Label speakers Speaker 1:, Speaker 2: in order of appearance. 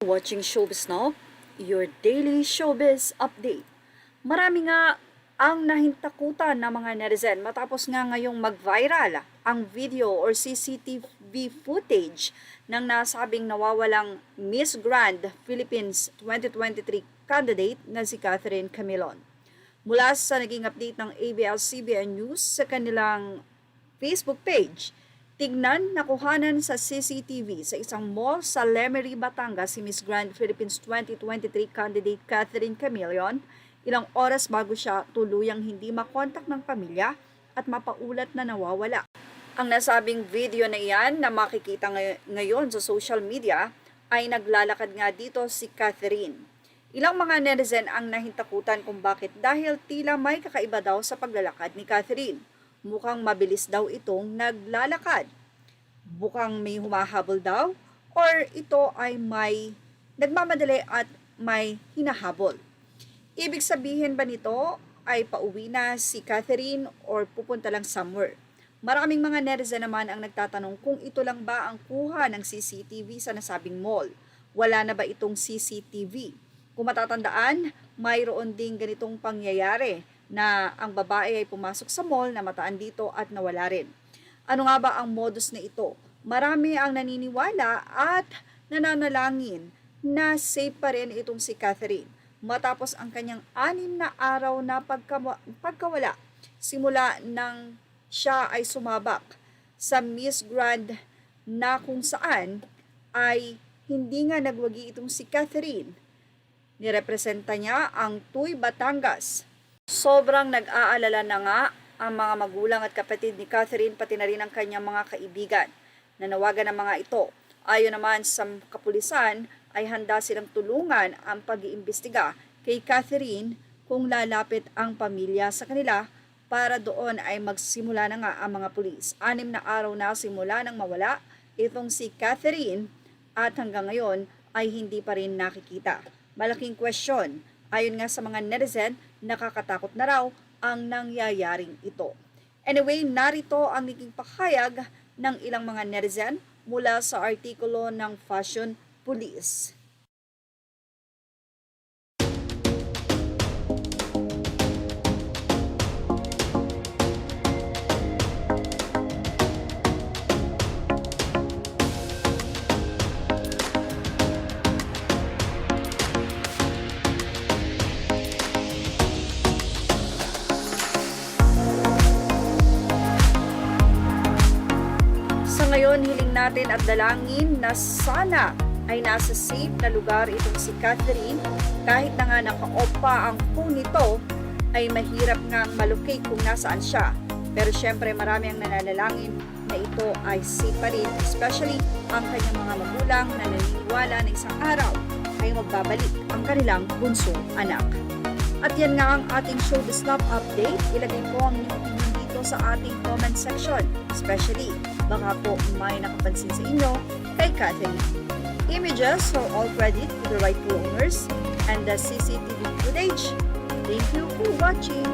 Speaker 1: Watching Showbiz Now, your daily showbiz update. Marami nga ang nahintakutan ng mga netizen matapos nga ngayong mag-viral ang video or CCTV footage ng nasabing nawawalang Miss Grand Philippines 2023 candidate na si Catherine Camilon. Mula sa naging update ng ABS-CBN News sa kanilang Facebook page, tignan nakuhanan sa CCTV sa isang mall sa Lemery, Batangas si Miss Grand Philippines 2023 candidate Catherine Camilon ilang oras bago siya tuluyang hindi makontak ng pamilya at mapaulat na nawawala. Ang nasabing video na iyan na makikita ngayon sa social media ay naglalakad nga dito si Catherine. Ilang mga netizen ang nahintakutan kung bakit dahil tila may kakaiba daw sa paglalakad ni Catherine. Mukhang mabilis daw itong naglalakad. Bukang may humahabol daw or ito ay may nagmamadali at may hinahabol. Ibig sabihin ba nito ay pauwi na si Catherine or pupunta lang somewhere? Maraming mga netizen naman ang nagtatanong kung ito lang ba ang kuha ng CCTV sa nasabing mall. Wala na ba itong CCTV? Kung matatandaan, mayroon ding ganitong pangyayari na ang babae ay pumasok sa mall, namataan dito at nawala rin. Ano nga ba ang modus na ito? Marami ang naniniwala at nananalangin na safe pa rin itong si Catherine matapos ang kanyang 6 na araw na pagkawala simula nang siya ay sumabak sa Miss Grand na kung saan ay hindi nga nagwagi itong si Catherine. Nirepresenta niya ang Tuy, Batangas. Sobrang nag-aalala na nga ang mga magulang at kapatid ni Catherine pati na rin ang kanyang mga kaibigan. Nanawagan ng mga ito. Ayon naman sa kapulisan ay handa silang tulungan ang pag-iimbestiga kay Catherine kung lalapit ang pamilya sa kanila para doon ay magsimula na nga ang mga pulis. 6 na araw na simula nang mawala itong si Catherine at hanggang ngayon ay hindi pa rin nakikita. Malaking question. Ayon nga sa mga netizen, nakakatakot na raw ang nangyayaring ito. Anyway, narito ang naging pahayag ng ilang mga netizen mula sa artikulo ng Fashion Police. Ngayon, hiling natin at dalangin na sana ay nasa safe na lugar itong si Catherine. Kahit na nga naka-opa ang phone nito, ay mahirap nga malocate kung nasaan siya. Pero syempre marami ang nananalangin na ito ay safe pa rin, especially ang kanyang mga magulang na naniniwala na isang araw ay magbabalik ang kanilang bunsong anak. At yan nga ang ating Showbiz Love update. Ilagay po ang inyong opinion dito sa ating comment section, especially baka po may nakapansin sa inyo kay Catherine. Images are all credit to the rightful owners and the CCTV footage. Thank you for watching.